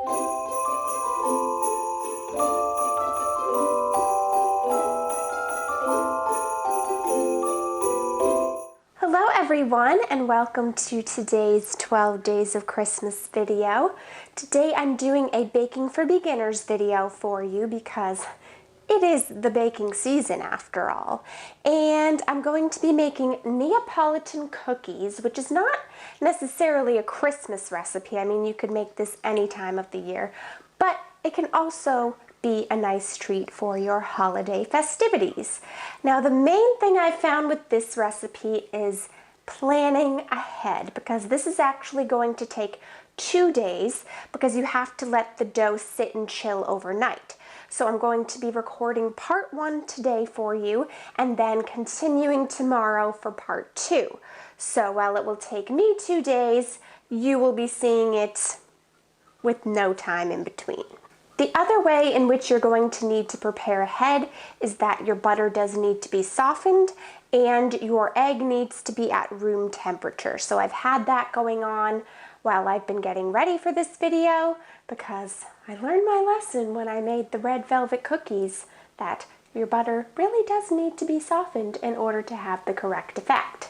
Hello everyone, and welcome to today's 12 Days of Christmas video. Today I'm doing a baking for beginners video for you because it is the baking season after all. And I'm going to be making Neapolitan cookies, which is not necessarily a Christmas recipe. I mean, you could make this any time of the year, but it can also be a nice treat for your holiday festivities. Now, the main thing I found with this recipe is planning ahead, because this is actually going to take 2 days because you have to let the dough sit and chill overnight. So I'm going to be recording part 1 today for you and then continuing tomorrow for part 2. So while it will take me 2 days, you will be seeing it with no time in between. The other way in which you're going to need to prepare ahead is that your butter does need to be softened and your egg needs to be at room temperature. So I've had that going on while I've been getting ready for this video because I learned my lesson when I made the red velvet cookies that your butter really does need to be softened in order to have the correct effect.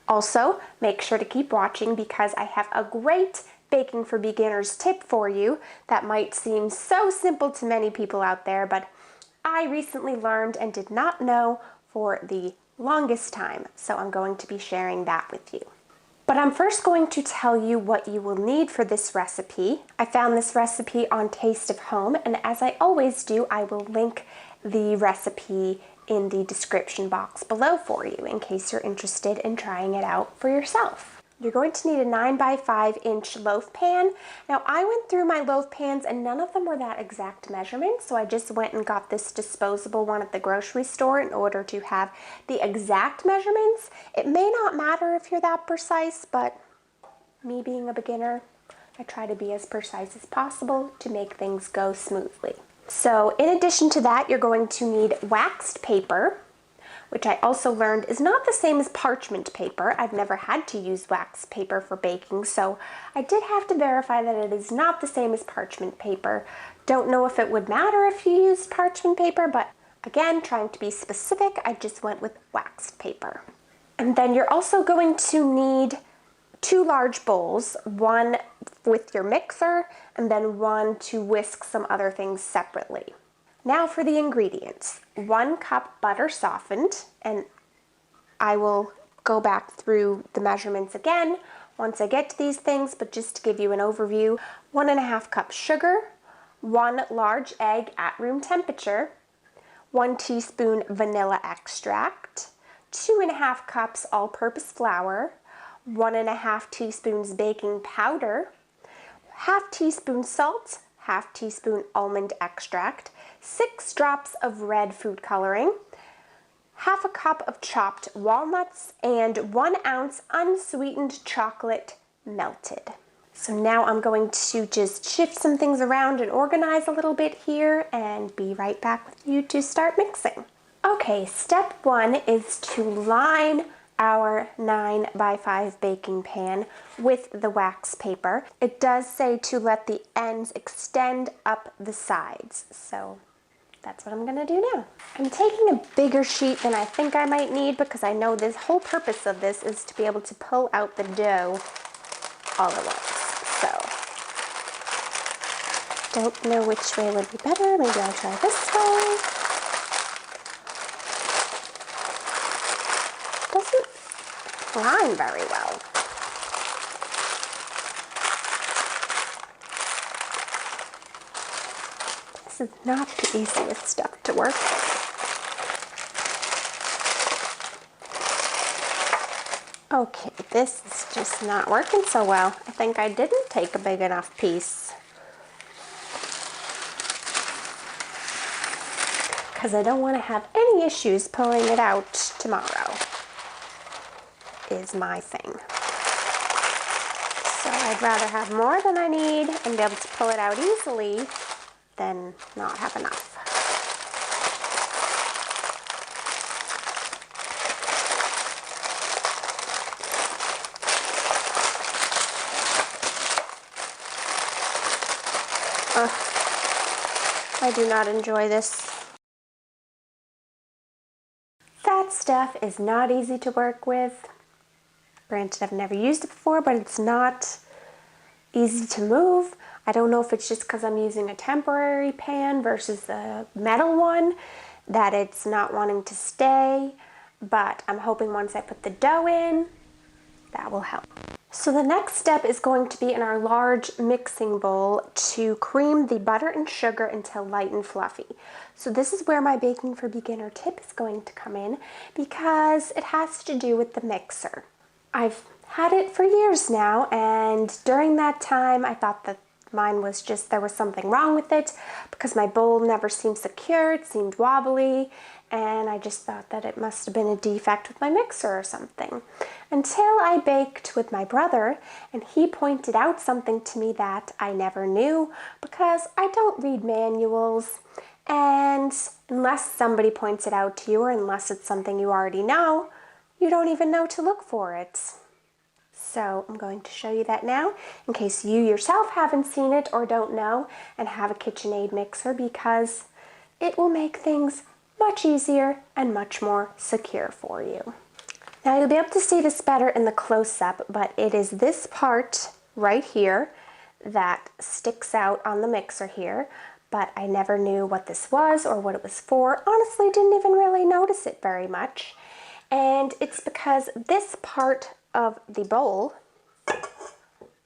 Also, make sure to keep watching because I have a great baking for beginners tip for you that might seem so simple to many people out there, but I recently learned and did not know for the longest time, so I'm going to be sharing that with you. But I'm first going to tell you what you will need for this recipe. I found this recipe on Taste of Home, and as I always do, I will link the recipe in the description box below for you in case you're interested in trying it out for yourself. You're going to need a 9 by 5 inch loaf pan. Now, I went through my loaf pans and none of them were that exact measurement, so I just went and got this disposable one at the grocery store in order to have the exact measurements. It may not matter if you're that precise, but me being a beginner, I try to be as precise as possible to make things go smoothly. So in addition to that, you're going to need waxed paper, which I also learned is not the same as parchment paper. I've never had to use wax paper for baking, so I did have to verify that it is not the same as parchment paper. Don't know if it would matter if you used parchment paper, but again, trying to be specific, I just went with waxed paper. And then you're also going to need 2 large bowls, one with your mixer and then one to whisk some other things separately. Now for the ingredients. 1 cup butter softened, and I will go back through the measurements again once I get to these things, but just to give you an overview, 1.5 cups sugar, 1 large egg at room temperature, 1 teaspoon vanilla extract, 2.5 cups all-purpose flour, 1.5 teaspoons baking powder, 1/2 teaspoon salt, 1/2 teaspoon almond extract, 6 drops of red food coloring, 1/2 cup of chopped walnuts, and 1 ounce unsweetened chocolate melted. So now I'm going to just shift some things around and organize a little bit here and be right back with you to start mixing. Okay, step 1 is to line our 9 by 5 baking pan with the wax paper. It does say to let the ends extend up the sides, so that's what I'm gonna do now. I'm taking a bigger sheet than I think I might need because I know this whole purpose of this is to be able to pull out the dough all at once. So, don't know which way would be better. Maybe I'll try this way. Doesn't line very well. This is not the easiest stuff to work with. Okay, this is just not working so well. I think I didn't take a big enough piece. Because I don't want to have any issues pulling it out tomorrow, is my thing. So I'd rather have more than I need and be able to pull it out easily than not have enough. I do not enjoy this. That stuff is not easy to work with. Granted, I've never used it before, but it's not easy to move. I don't know if it's just because I'm using a temporary pan versus a metal one that it's not wanting to stay, but I'm hoping once I put the dough in, that will help. So the next step is going to be in our large mixing bowl to cream the butter and sugar until light and fluffy. So this is where my baking for beginner tip is going to come in because it has to do with the mixer. I've had it for years now, and during that time I thought that mine was just, there was something wrong with it because my bowl never seemed secure, it seemed wobbly, and I just thought that it must have been a defect with my mixer or something. Until I baked with my brother, and he pointed out something to me that I never knew because I don't read manuals, and unless somebody points it out to you or unless it's something you already know, you don't even know to look for it. So I'm going to show you that now in case you yourself haven't seen it or don't know and have a KitchenAid mixer, because it will make things much easier and much more secure for you. Now you'll be able to see this better in the close-up, but it is this part right here that sticks out on the mixer here, but I never knew what this was or what it was for. Honestly, didn't even really notice it very much. And it's because this part of the bowl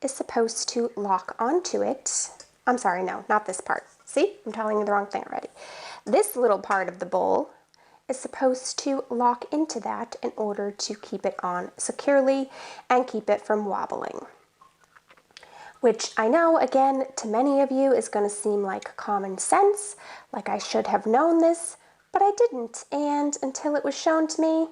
is supposed to lock onto it. I'm sorry, no, not this part. See, I'm telling you the wrong thing already. This little part of the bowl is supposed to lock into that in order to keep it on securely and keep it from wobbling. Which I know, again, to many of you is going to seem like common sense, like I should have known this, but I didn't. And until it was shown to me,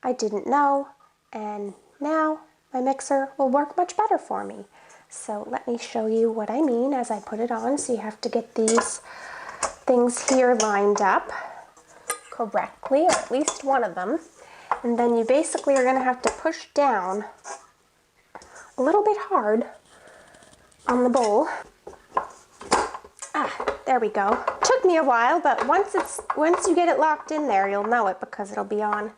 I didn't know, and now my mixer will work much better for me. So let me show you what I mean as I put it on. So you have to get these things here lined up correctly, or at least one of them. And then you basically are going to have to push down a little bit hard on the bowl. There we go. Took me a while, but once you get it locked in there, you'll know it because it'll be on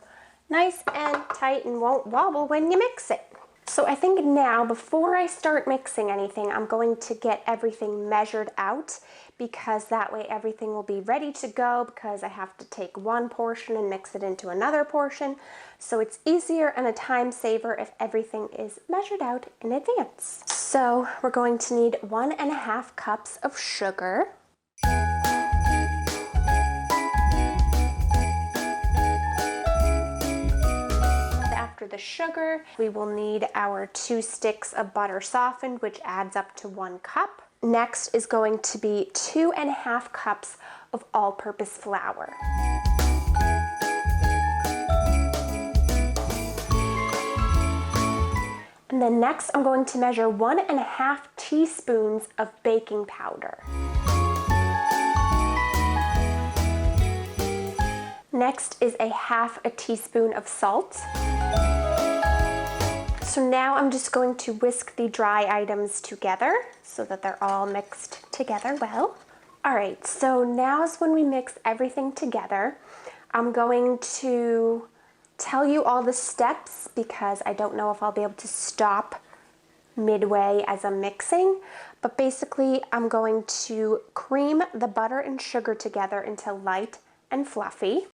nice and tight and won't wobble when you mix it. So I think now, before I start mixing anything, I'm going to get everything measured out, because that way everything will be ready to go, because I have to take one portion and mix it into another portion. So it's easier and a time saver if everything is measured out in advance. So we're going to need 1.5 cups of sugar. After the sugar, we will need our 2 sticks of butter softened, which adds up to 1 cup. Next is going to be 2.5 cups of all-purpose flour. And then next I'm going to measure 1.5 teaspoons of baking powder. Next is 1/2 teaspoon of salt. So now I'm just going to whisk the dry items together so that they're all mixed together well. All right, so now is when we mix everything together. I'm going to tell you all the steps because I don't know if I'll be able to stop midway as I'm mixing, but basically I'm going to cream the butter and sugar together until light and fluffy.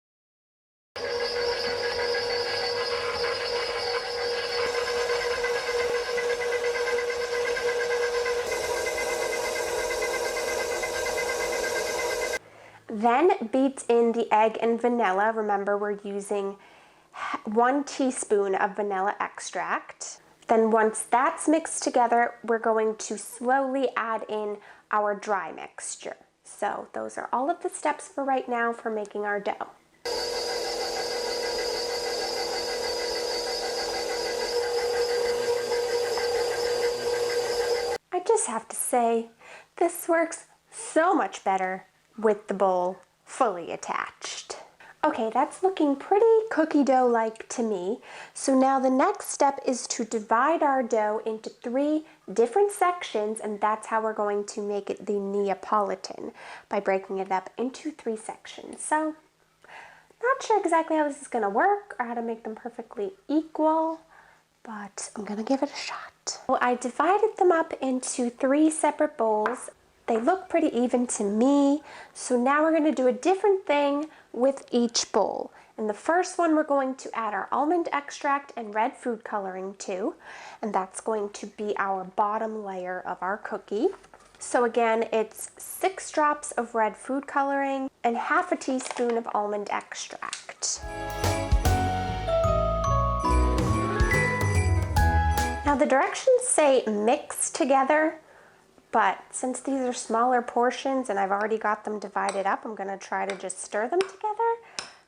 Then beat in the egg and vanilla. Remember, we're using 1 teaspoon of vanilla extract. Then once that's mixed together, we're going to slowly add in our dry mixture. So those are all of the steps for right now for making our dough. I just have to say, this works so much better with the bowl fully attached. Okay, that's looking pretty cookie dough-like to me. So now the next step is to divide our dough into 3 different sections, and that's how we're going to make it the Neapolitan, by breaking it up into 3 sections. So, not sure exactly how this is going to work or how to make them perfectly equal, but I'm going to give it a shot. Well, I divided them up into 3 separate bowls. They look pretty even to me, so now we're going to do a different thing with each bowl. In the first one, we're going to add our almond extract and red food coloring to, and that's going to be our bottom layer of our cookie. So again, it's 6 drops of red food coloring and half a teaspoon of almond extract. Now the directions say mix together, but since these are smaller portions and I've already got them divided up, I'm going to try to just stir them together.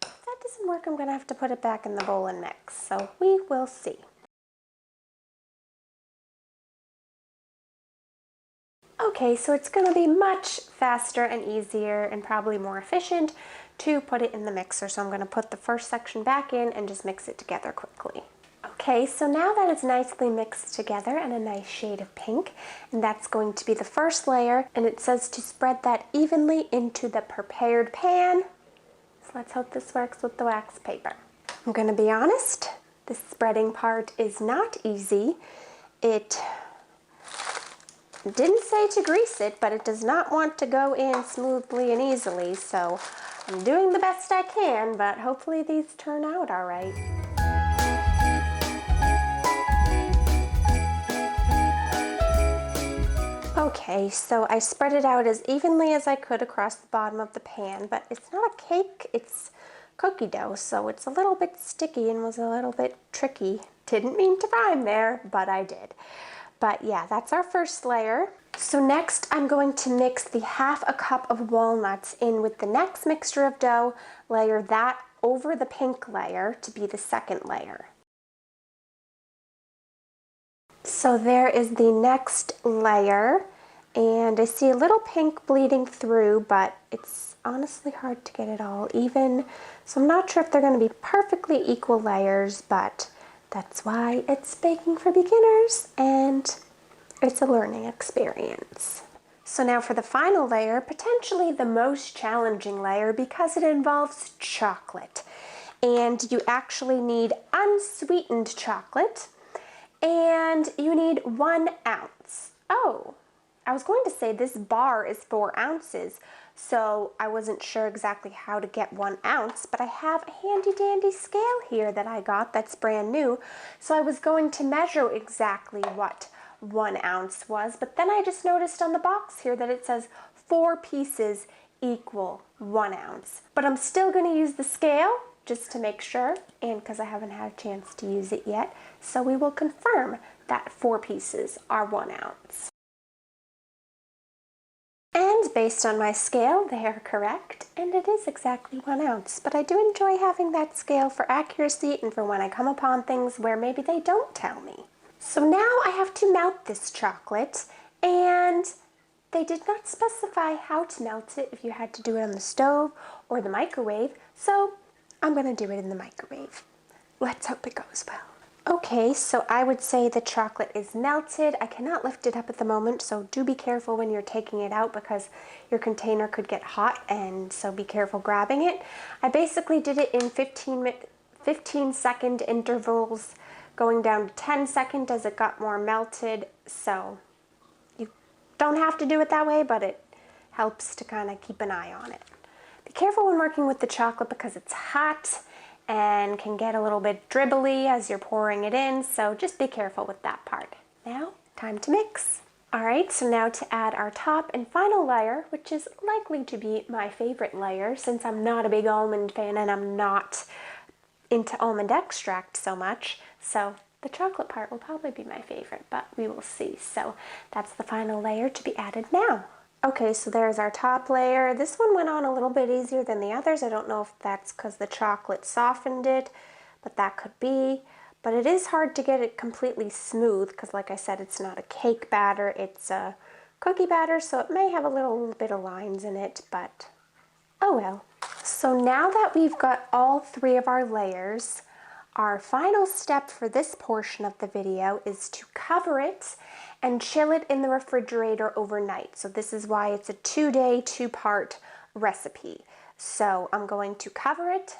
If that doesn't work, I'm going to have to put it back in the bowl and mix, so we will see. Okay, so it's going to be much faster and easier and probably more efficient to put it in the mixer, so I'm going to put the first section back in and just mix it together quickly. Okay, so now that it's nicely mixed together and a nice shade of pink, and that's going to be the first layer, and it says to spread that evenly into the prepared pan. So let's hope this works with the wax paper. I'm going to be honest, the spreading part is not easy. It didn't say to grease it, but it does not want to go in smoothly and easily, so I'm doing the best I can, but hopefully these turn out all right. Okay, so I spread it out as evenly as I could across the bottom of the pan, but it's not a cake, it's cookie dough, so it's a little bit sticky and was a little bit tricky. Didn't mean to rhyme there, but I did. But yeah, that's our first layer. So next I'm going to mix the half a cup of walnuts in with the next mixture of dough, layer that over the pink layer to be the second layer. So there is the next layer, and I see a little pink bleeding through, but it's honestly hard to get it all even. So I'm not sure if they're going to be perfectly equal layers, but that's why it's baking for beginners, and it's a learning experience. So now for the final layer, potentially the most challenging layer because it involves chocolate. And you actually need unsweetened chocolate, and you need 1 ounce. Oh, I was going to say this bar is 4 ounces, so I wasn't sure exactly how to get 1 ounce, but I have a handy dandy scale here that I got that's brand new, so I was going to measure exactly what 1 ounce was, but then I just noticed on the box here that it says 4 pieces equal 1 ounce. But I'm still going to use the scale just to make sure, and because I haven't had a chance to use it yet, so we will confirm that 4 pieces are 1 ounce. And based on my scale, they are correct, and it is exactly 1 ounce. But I do enjoy having that scale for accuracy and for when I come upon things where maybe they don't tell me. So now I have to melt this chocolate, and they did not specify how to melt it, if you had to do it on the stove or the microwave, so I'm going to do it in the microwave. Let's hope it goes well. Okay, so I would say the chocolate is melted. I cannot lift it up at the moment, so do be careful when you're taking it out because your container could get hot, and so be careful grabbing it. I basically did it in 15-second intervals, going down to 10 seconds as it got more melted, so you don't have to do it that way, but it helps to kind of keep an eye on it. Be careful when working with the chocolate because it's hot and can get a little bit dribbly as you're pouring it in, so just be careful with that part. Now, time to mix. Alright, so now to add our top and final layer, which is likely to be my favorite layer since I'm not a big almond fan and I'm not into almond extract so much, so the chocolate part will probably be my favorite, but we will see. So that's the final layer to be added now. Okay, so there's our top layer. This one went on a little bit easier than the others. I don't know if that's because the chocolate softened it, but that could be. But it is hard to get it completely smooth because, like I said, it's not a cake batter, it's a cookie batter, so it may have a little bit of lines in it, but oh well. So now that we've got all 3 of our layers, our final step for this portion of the video is to cover it and chill it in the refrigerator overnight. So this is why it's a 2-day, 2-part recipe. So I'm going to cover it,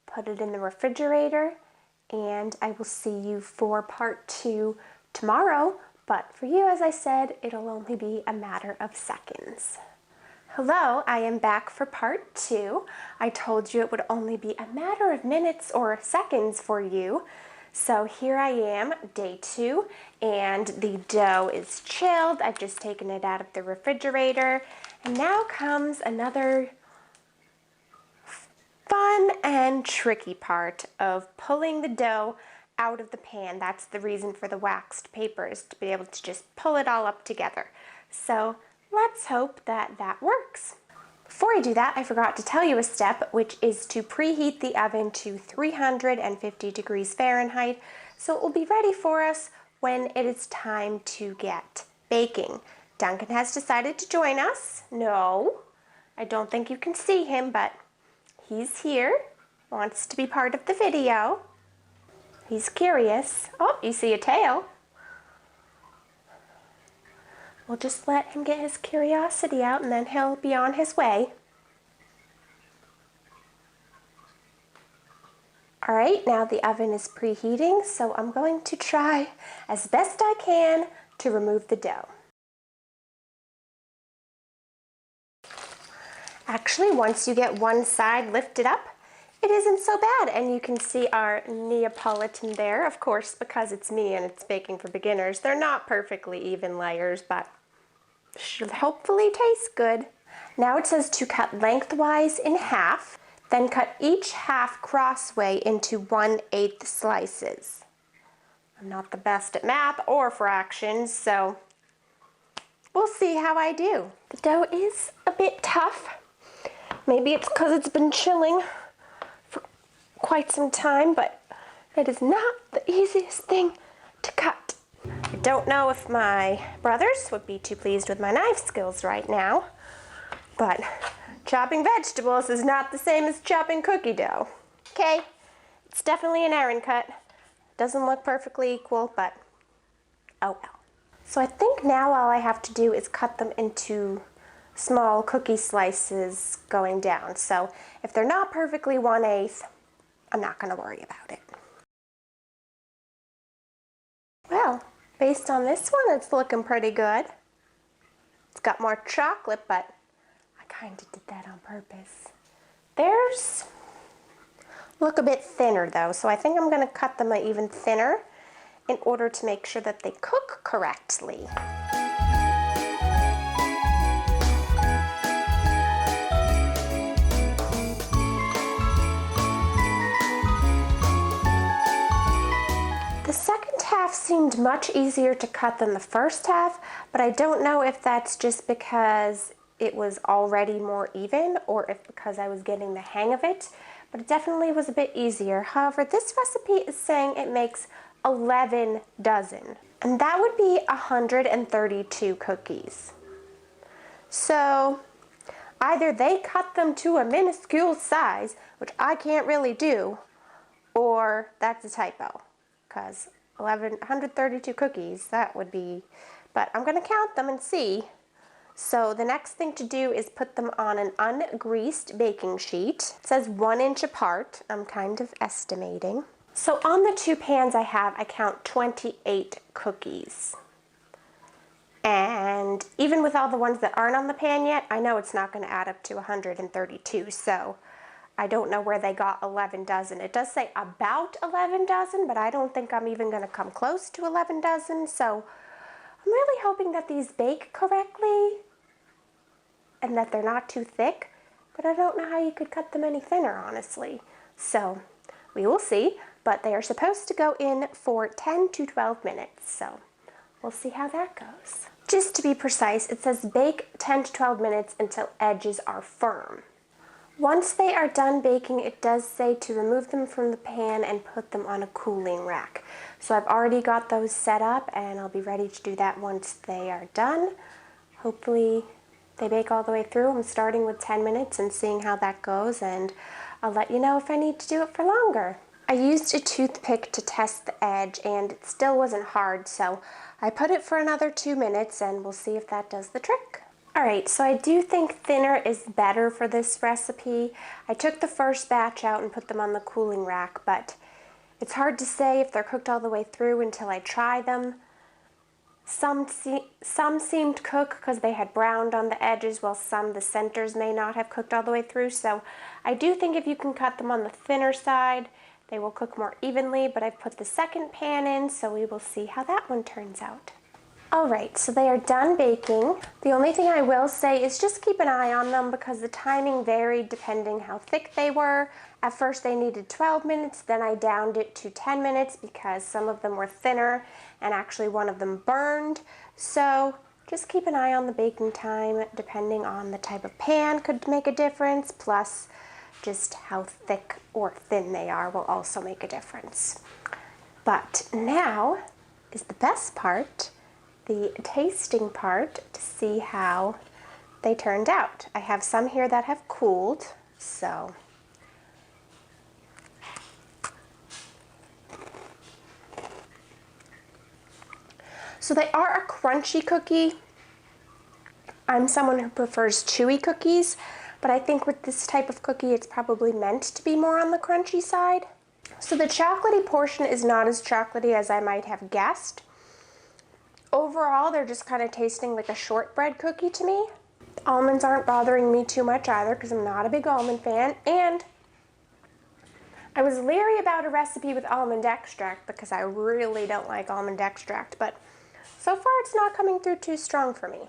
put it in the refrigerator, and I will see you for part 2 tomorrow. But for you, as I said, it'll only be a matter of seconds. Hello, I am back for part 2. I told you it would only be a matter of minutes or seconds for you. So here I am, day 2, and the dough is chilled. I've just taken it out of the refrigerator. And now comes another fun and tricky part of pulling the dough out of the pan. That's the reason for the waxed paper, is to be able to just pull it all up together. So let's hope that that works. Before I do that, I forgot to tell you a step, which is to preheat the oven to 350 degrees Fahrenheit, so it will be ready for us when it is time to get baking. Duncan has decided to join us. No, I don't think you can see him, but he's here, wants to be part of the video. He's curious. Oh, you see a tail. We'll just let him get his curiosity out and then he'll be on his way. All right, now the oven is preheating, so I'm going to try as best I can to remove the dough. Actually, once you get one side lifted up, it isn't so bad, and you can see our Neapolitan there. Of course, because it's me and it's baking for beginners, they're not perfectly even layers, but should hopefully taste good. Now it says to cut lengthwise in half, then cut each half crossway into 1/8 slices. I'm not the best at math or fractions, so we'll see how I do. The dough is a bit tough. Maybe it's because it's been chilling for quite some time, but it is not the easiest thing to cut. I don't know if my brothers would be too pleased with my knife skills right now, but chopping vegetables is not the same as chopping cookie dough. Okay, it's definitely an errand cut. Doesn't look perfectly equal, but oh well. So I think now all I have to do is cut them into small cookie slices going down. So if they're not perfectly 1/8, I'm not going to worry about it. Well, based on this one, it's looking pretty good. It's got more chocolate, but I kind of did that on purpose. Theirs look a bit thinner though, so I think I'm going to cut them even thinner in order to make sure that they cook correctly. The second half seemed much easier to cut than the first half, but I don't know if that's just because it was already more even or if because I was getting the hang of it, but it definitely was a bit easier. However, this recipe is saying it makes 11 dozen, and that would be 132 cookies. So either they cut them to a minuscule size, which I can't really do, or that's a typo. Because 132 cookies, that would be, but I'm going to count them and see. So the next thing to do is put them on an ungreased baking sheet. It says 1 inch apart. I'm kind of estimating. So on the 2 pans I have, I count 28 cookies. And even with all the ones that aren't on the pan yet, I know it's not going to add up to 132, so I don't know where they got 11 dozen. It does say about 11 dozen, but I don't think I'm even going to come close to 11 dozen. So I'm really hoping that these bake correctly and that they're not too thick, but I don't know how you could cut them any thinner, honestly. So we will see, but they are supposed to go in for 10 to 12 minutes. So we'll see how that goes. Just to be precise, it says bake 10 to 12 minutes until edges are firm. Once they are done baking, it does say to remove them from the pan and put them on a cooling rack. So I've already got those set up and I'll be ready to do that once they are done. Hopefully they bake all the way through. I'm starting with 10 minutes and seeing how that goes, and I'll let you know if I need to do it for longer. I used a toothpick to test the edge and it still wasn't hard, so I put it for another 2 minutes and we'll see if that does the trick. Alright, so I do think thinner is better for this recipe. I took the first batch out and put them on the cooling rack, but it's hard to say if they're cooked all the way through until I try them. Some seemed cooked because they had browned on the edges, while some, the centers, may not have cooked all the way through. So I do think if you can cut them on the thinner side, they will cook more evenly, but I've put the second pan in, so we will see how that one turns out. Alright, so they are done baking. The only thing I will say is just keep an eye on them because the timing varied depending how thick they were. At first they needed 12 minutes, then I downed it to 10 minutes because some of them were thinner and actually one of them burned. So just keep an eye on the baking time depending on the type of pan could make a difference, plus just how thick or thin they are will also make a difference. But now is the best part, the tasting part, to see how they turned out. I have some here that have cooled, so they are a crunchy cookie. I'm someone who prefers chewy cookies, but I think with this type of cookie it's probably meant to be more on the crunchy side. So the chocolatey portion is not as chocolatey as I might have guessed. Overall, they're just kind of tasting like a shortbread cookie to me. The almonds aren't bothering me too much either because I'm not a big almond fan, and I was leery about a recipe with almond extract because I really don't like almond extract, but so far it's not coming through too strong for me.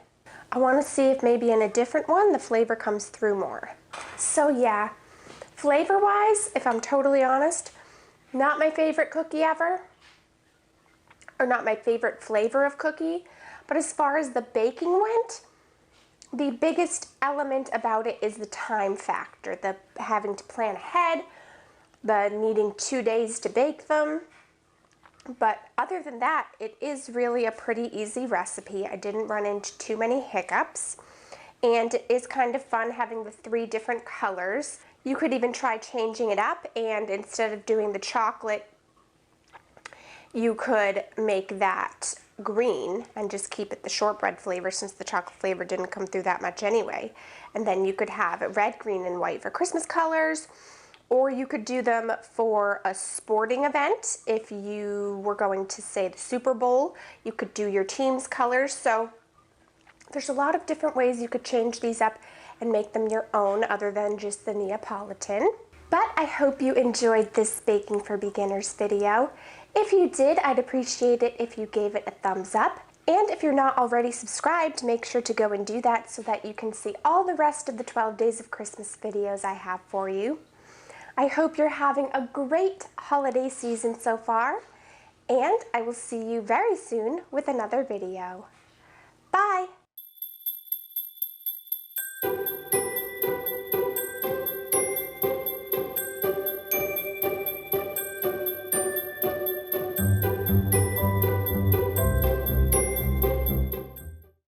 I want to see if maybe in a different one the flavor comes through more. So yeah, flavor-wise, if I'm totally honest, not my favorite cookie ever, or not my favorite flavor of cookie, but as far as the baking went, the biggest element about it is the time factor, the having to plan ahead, the needing 2 days to bake them. But other than that, it is really a pretty easy recipe. I didn't run into too many hiccups, and it is kind of fun having the 3 different colors. You could even try changing it up, and instead of doing the chocolate, you could make that green and just keep it the shortbread flavor, since the chocolate flavor didn't come through that much anyway. And then you could have it red, green, and white for Christmas colors, or you could do them for a sporting event. If you were going to, say, the Super Bowl, you could do your team's colors. So there's a lot of different ways you could change these up and make them your own other than just the Neapolitan. But I hope you enjoyed this Baking for Beginners video. If you did, I'd appreciate it if you gave it a thumbs up. And if you're not already subscribed, make sure to go and do that so that you can see all the rest of the 12 Days of Christmas videos I have for you. I hope you're having a great holiday season so far, and I will see you very soon with another video. Bye!